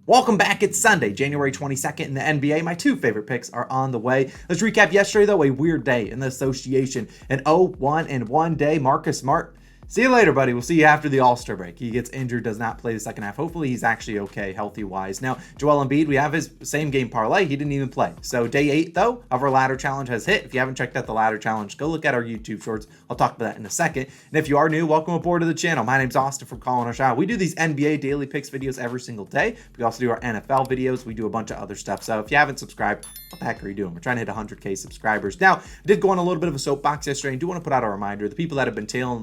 Welcome back. It's Sunday, January 22nd in the NBA. My two favorite picks are on the way. Let's recap yesterday, though. A weird day in the association. An 0-1-1 day. Marcus Smart. See you later, buddy. We'll see you after the All-Star break. He gets injured, does not play the second half. Hopefully, he's actually okay, healthy-wise. Now, Joel Embiid, we have his same game parlay. He didn't even play. So, day 8, though, of our ladder challenge has hit. If you haven't checked out the ladder challenge, go look at our YouTube shorts. I'll talk about that in a second. And if you are new, welcome aboard to the channel. My name's Austin from Calling Our Shot. We do these NBA daily picks videos every single day. We also do our NFL videos. We do a bunch of other stuff. So, if you haven't subscribed, what the heck are you doing? We're trying to hit 100K subscribers. Now, I did go on a little bit of a soapbox yesterday and do want to put out a reminder. The people that have been tailing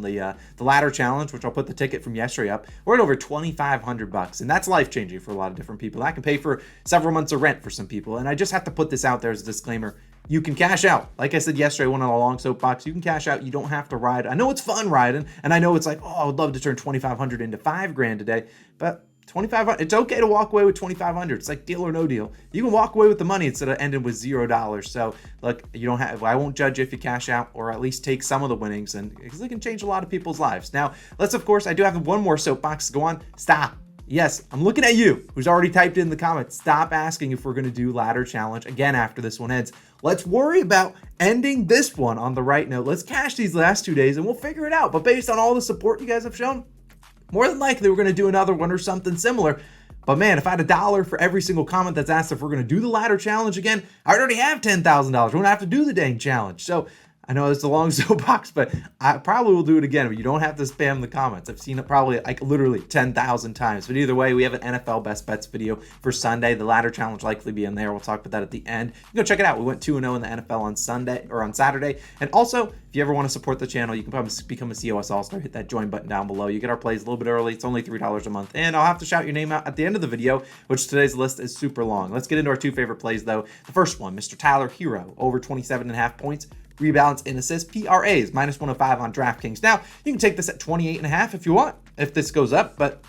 the ladder challenge, which I'll put the ticket from yesterday up, we're at over $2,500, and that's life-changing for a lot of different people. That can pay for several months of rent for some people, and I just have to put this out there as a disclaimer. You can cash out. Like I said yesterday, I went on a long soapbox. You can cash out. You don't have to ride. I know it's fun riding, and I know it's like, oh, I would love to turn $2,500 into $5,000 today, but $2,500. It's okay to walk away with $2,500. It's like deal or no deal. You can walk away with the money instead of ending with $0. So look, you don't have. I won't judge you if you cash out, or at least take some of the winnings, and because it can change a lot of people's lives. Now, let's of course. I do have one more soapbox to go on. Stop. Yes, I'm looking at you, who's already typed in the comments. Stop asking if we're going to do ladder challenge again after this one ends. Let's worry about ending this one on the right note. Let's cash these last 2 days, and we'll figure it out. But based on all the support you guys have shown, more than likely, we're going to do another one or something similar. But man, if I had $1 for every single comment that's asked if we're going to do the ladder challenge again, I already have $10,000. We won't have to do the dang challenge. So I know it's a long soapbox, but I probably will do it again. But you don't have to spam the comments. I've seen it probably like literally 10,000 times. But either way, we have an NFL best bets video for Sunday. The ladder challenge likely be in there. We'll talk about that at the end. You can go check it out. We went 2-0 in the NFL on Sunday or on Saturday. And also, if you ever want to support the channel, you can probably become a COS All-Star. Hit that join button down below. You get our plays a little bit early. It's only $3 a month. And I'll have to shout your name out at the end of the video, which today's list is super long. Let's get into our two favorite plays, though. The first one, Mr. Tyler Herro, over 27.5 points. Rebounds and assists, PRAs, -105 on DraftKings. Now, you can take this at 28.5 if you want, if this goes up, but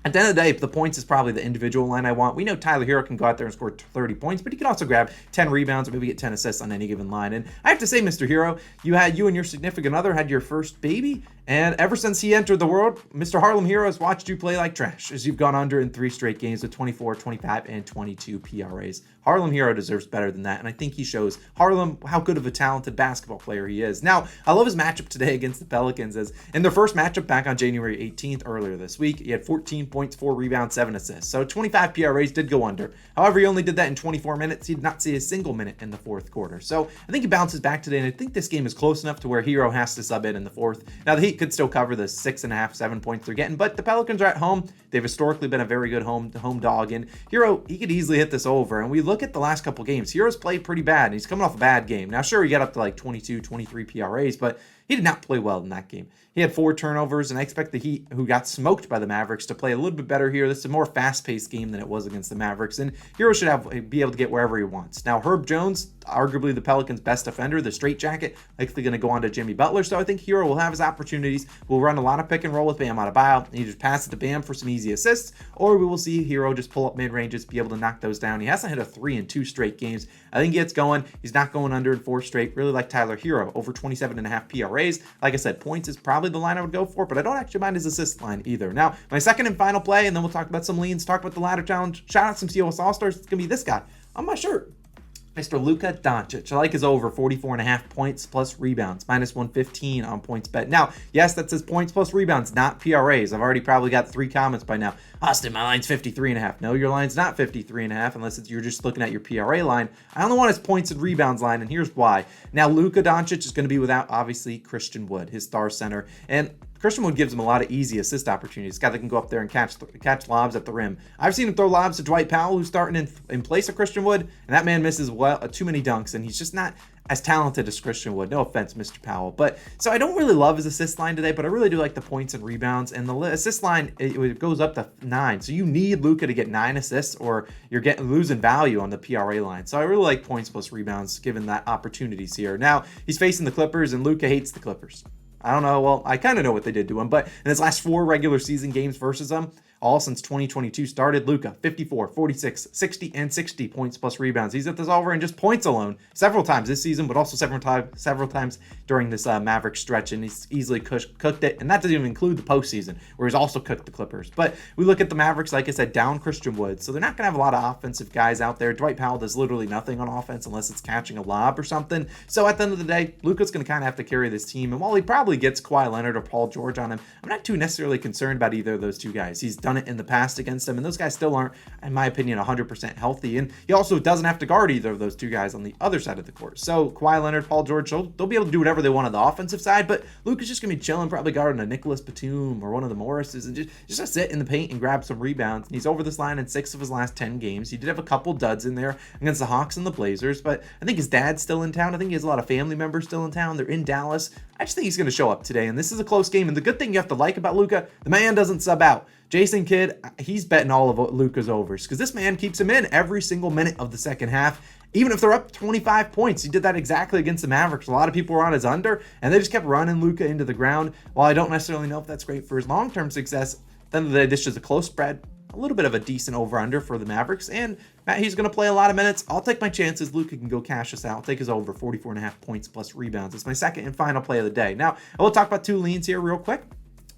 at the end of the day, the points is probably the individual line I want. We know Tyler Herro can go out there and score 30 points, but he can also grab 10 rebounds or maybe get 10 assists on any given line. And I have to say, Mr. Herro, you and your significant other had your first baby, and ever since he entered the world, Mr. Harlem Herro has watched you play like trash, as you've gone under in 3 straight games with 24, 25, and 22 PRAs. Harlem Herro deserves better than that, and I think he shows Harlem how good of a talented basketball player he is. Now, I love his matchup today against the Pelicans, as in their first matchup back on January 18th earlier this week, he had 14 points, 4 rebounds, 7 assists. So 25 PRAs did go under. However, he only did that in 24 minutes. He did not see a single minute in the fourth quarter. So I think he bounces back today, and I think this game is close enough to where Herro has to sub in the fourth. Now, the Heat could still cover the 6.5, 7 points they're getting, but the Pelicans are at home. They've historically been a very good home dog, and Herro, he could easily hit this over. And we look at the last couple games, Herro's played pretty bad, and he's coming off a bad game. Now, sure, he got up to like 22, 23 PRAs, but he did not play well in that game. He had 4 turnovers, and I expect the Heat, who got smoked by the Mavericks, to play a little bit better here. This is a more fast-paced game than it was against the Mavericks, and Herro should be able to get wherever he wants. Now, Herb Jones, arguably the Pelicans' best defender, the straitjacket, likely going to go on to Jimmy Butler, so I think Herro will have his opportunities. We'll run a lot of pick and roll with Bam Adebayo, and he just pass it to Bam for some easy assists, or we will see Herro just pull up mid-ranges, be able to knock those down. He hasn't hit a 3 in 2 straight games. I think he gets going. He's not going under in 4 straight. Really like Tyler Herro, over 27.5 PRAs. Like I said, points is probably the line I would go for, but I don't actually mind his assist line either. Now, my second and final play, and then we'll talk about some leans, talk about the ladder challenge, shout out some COS All-Stars. It's going to be this guy on my shirt, Mr. Luka Doncic. I like his over 44.5 points plus rebounds, -115 on points bet. Now, yes, that says points plus rebounds, not PRAs. I've already probably got 3 comments by now. Austin, my line's 53.5. No, your line's not 53.5 unless you're just looking at your PRA line. I only want his points and rebounds line, and here's why. Now, Luka Doncic is going to be without, obviously, Christian Wood, his star center, and Christian Wood gives him a lot of easy assist opportunities. This guy that can go up there and catch lobs at the rim. I've seen him throw lobs to Dwight Powell, who's starting in place of Christian Wood, and that man misses too many dunks, and he's just not as talented as Christian Wood. No offense, Mr. Powell. But so I don't really love his assist line today, but I really do like the points and rebounds. And the assist line, it goes up to 9. So you need Luka to get 9 assists, or you're losing value on the PRA line. So I really like points plus rebounds, given that opportunities here. Now, he's facing the Clippers, and Luka hates the Clippers. I don't know. Well, I kind of know what they did to him, but in his last 4 regular season games versus them, all since 2022 started. Luka, 54, 46, 60, and 60 points plus rebounds. He's at this over in just points alone several times this season, but also several times during this Maverick stretch, and he's easily cooked it. And that doesn't even include the postseason, where he's also cooked the Clippers. But we look at the Mavericks, like I said, down Christian Wood, so they're not going to have a lot of offensive guys out there. Dwight Powell does literally nothing on offense unless it's catching a lob or something. So at the end of the day, Luka's going to kind of have to carry this team. And while he probably gets Kawhi Leonard or Paul George on him, I'm not too necessarily concerned about either of those two guys. He's done it in the past against them, and those guys still aren't, in my opinion, 100% healthy. And he also doesn't have to guard either of those two guys on the other side of the court. So Kawhi Leonard, Paul George, they'll be able to do whatever they want on the offensive side, but Luka's just going to be chilling, probably guarding a Nicholas Batum or one of the Morrises, and just to sit in the paint and grab some rebounds. And he's over this line in 6 of his last 10 games. He did have a couple duds in there against the Hawks and the Blazers, but I think his dad's still in town. I think he has a lot of family members still in town. They're in Dallas. I just think he's going to show up today, and this is a close game. And the good thing you have to like about Luka, the man doesn't sub out. Jason Kidd, he's betting all of Luka's overs because this man keeps him in every single minute of the second half. Even if they're up 25 points, he did that exactly against the Mavericks. A lot of people were on his under, and they just kept running Luka into the ground. While I don't necessarily know if that's great for his long-term success, at the end of the day, this is a close spread, a little bit of a decent over-under for the Mavericks, and Matt, he's going to play a lot of minutes. I'll take my chances. Luka can go cash us out. I'll take his over 44.5 points plus rebounds. It's my second and final play of the day. Now, I will talk about two leans here real quick.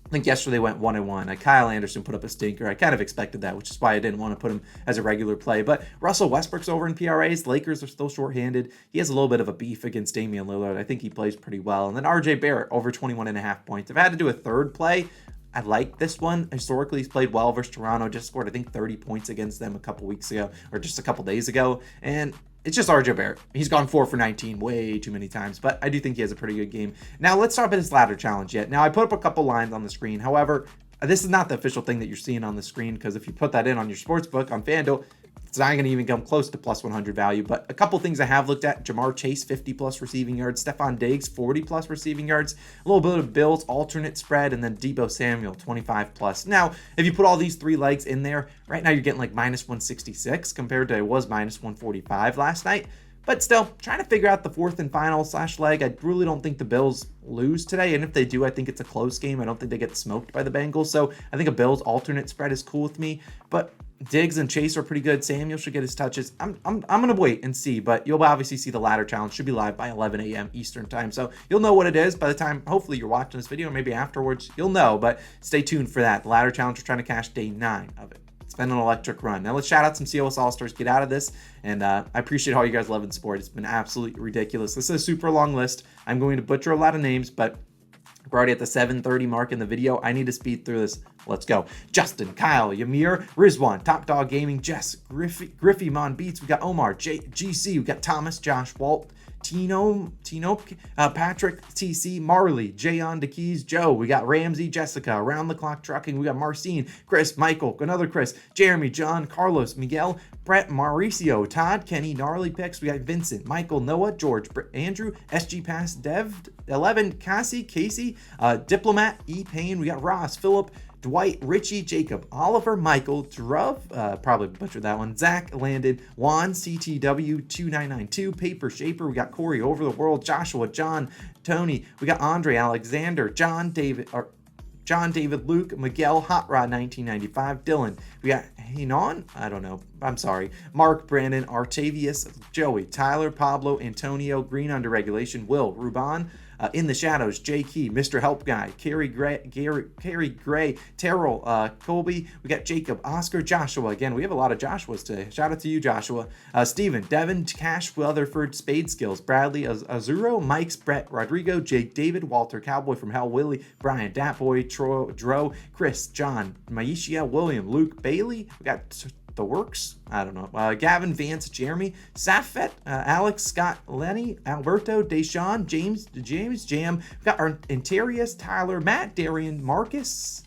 I think yesterday went 1-1. Kyle Anderson put up a stinker. I kind of expected that, which is why I didn't want to put him as a regular play. But Russell Westbrook's over in PRAs. The Lakers are still shorthanded. He has a little bit of a beef against Damian Lillard. I think he plays pretty well. And then RJ Barrett over 21.5 points. If I had to do a third play, I like this one. Historically, he's played well versus Toronto. Just scored, I think, 30 points against them a couple weeks ago, or just a couple days ago. And it's just RJ Barrett. He's gone 4 for 19 way too many times, but I do think he has a pretty good game. Now, let's talk about his ladder challenge yet. Now, I put up a couple lines on the screen. However, this is not the official thing that you're seeing on the screen, because if you put that in on your sportsbook on FanDuel, it's not going to even come close to plus 100 value. But a couple things I have looked at: Jamar Chase, 50 plus receiving yards; Stephon Diggs, 40 plus receiving yards; a little bit of Bills alternate spread; and then Deebo Samuel, 25 plus. Now, if you put all these three legs in there, right now you're getting like minus 166 compared to it was minus 145 last night. But still, trying to figure out the fourth and final / leg. I really don't think the Bills lose today. And if they do, I think it's a close game. I don't think they get smoked by the Bengals. So I think a Bills alternate spread is cool with me. But Diggs and Chase are pretty good. Samuel should get his touches. I'm going to wait and see. But you'll obviously see the ladder challenge. Should be live by 11 a.m. Eastern time. So you'll know what it is by the time, hopefully, you're watching this video. Or maybe afterwards, you'll know. But stay tuned for that. The ladder challenge, we're trying to cash day 9 of it. It's been an electric run. Now let's shout out some COS All-Stars, get out of this, and I appreciate all you guys love and support. It's been absolutely ridiculous. This is a super long list. I'm going to butcher a lot of names, but we're already at the 7:30 mark in the video. I need to speed through this. Let's go. Justin, Kyle, Yamir, Rizwan, Top Dog Gaming, Jess, Griffey, Mon Beats. We got Omar, GC. We got Thomas, Josh, Walt, Tino, Patrick, TC, Marley, Jay on the keys, Joe. We got Ramsey, Jessica, Around the Clock Trucking. We got Marcine, Chris, Michael, another Chris, Jeremy, John, Carlos, Miguel, Brett, Mauricio, Todd, Kenny, Gnarly Picks. We got Vincent, Michael, Noah, George, Andrew, SG Pass, Dev, 11, Casey, Diplomat, E Payne. We got Ross, Philip, Dwight, Richie, Jacob, Oliver, Michael, Druv, probably butchered that one, Zach, Landon, Juan, CTW, 2992, Paper Shaper, we got Corey, Over the World, Joshua, John, Tony, we got Andre, Alexander, John David, Luke, Miguel, Hot Rod 1995, Dylan, we got Hinon, I don't know, I'm sorry, Mark, Brandon, Artavius, Joey, Tyler, Pablo, Antonio, Green Under Regulation, Will, Ruban, In the Shadows, Jay Key, Mr. Help Guy, Carrie Gray, Terrell, Colby, we got Jacob, Oscar, Joshua. Again, we have a lot of Joshuas today. Shout out to you, Joshua. Steven, Devin, Cash, Weatherford, Spade Skills, Bradley, Azuro, Mike's, Brett, Rodrigo, Jake, David, Walter, Cowboy from Hell, Willie, Brian, Datboy, Dro, Chris, John, Maisha, William, Luke, Bailey. We got The Works, I don't know, Gavin, Vance, Jeremy, Safet, Alex, Scott, Lenny, Alberto, Deshaun, James, Jam. We've got our Interius, Tyler, Matt, Darian, Marcus.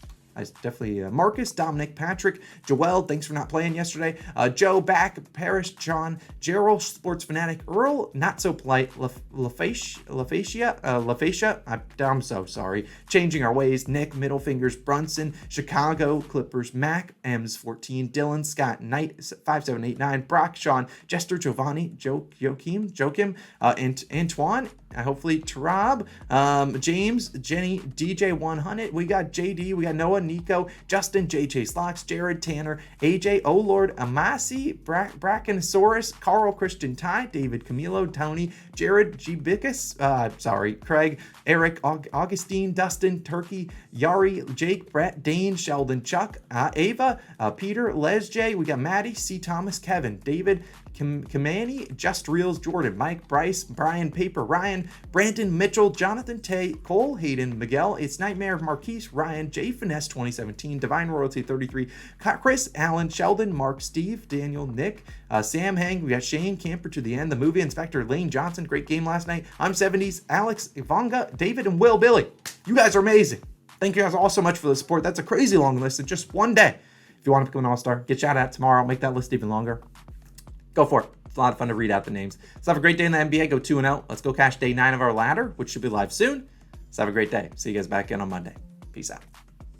Marcus, Dominic, Patrick, Joel, thanks for not playing yesterday. Joe, Back, Parrish, John, Gerald, Sports Fanatic, Earl, Not So Polite, LaFacia, I'm so sorry. Changing Our Ways, Nick, Middle Fingers, Brunson, Chicago, Clippers, Mac, M's 14, Dylan, Scott, Knight, 5789, Brock, Sean, Jester, Giovanni, Joakim, Antoine, hopefully Tarab, James, Jenny, DJ100. We got JD, we got Noah, Nico, Justin, JJ Slocks, Jared, Tanner, AJ, Oh Lord, Amasi, Brackensaurus, Carl, Christian Ty, David, Camilo, Tony, Jared, Gbickus, Craig, Eric, Augustine, Dustin, Turkey, Yari, Jake, Brett, Dane, Sheldon, Chuck, Ava, Peter, Les J. We got Maddie, C. Thomas, Kevin, David, Kamani, Just Reels, Jordan, Mike, Bryce, Brian, Paper, Ryan, Brandon, Mitchell, Jonathan, Tay, Cole, Hayden, Miguel, It's Nightmare, Marquise, Ryan, J. Finesse 2017, Divine Royalty 33, Chris, Alan, Sheldon, Mark, Steve, Daniel, Nick, Sam Hang, we got Shane, Camper to the End, The Movie Inspector, Lane Johnson, great game last night. I'm 70s, Alex, Ivanga, David, and Will Billy. You guys are amazing. Thank you guys all so much for the support. That's a crazy long list in just one day. If you want to become an all-star, get shouted out tomorrow. I'll make that list even longer. Go for it. It's a lot of fun to read out the names. So have a great day in the NBA. Go 2-0. Let's go cash day 9 of our ladder, which should be live soon. So have a great day. See you guys back in on Monday. Peace out.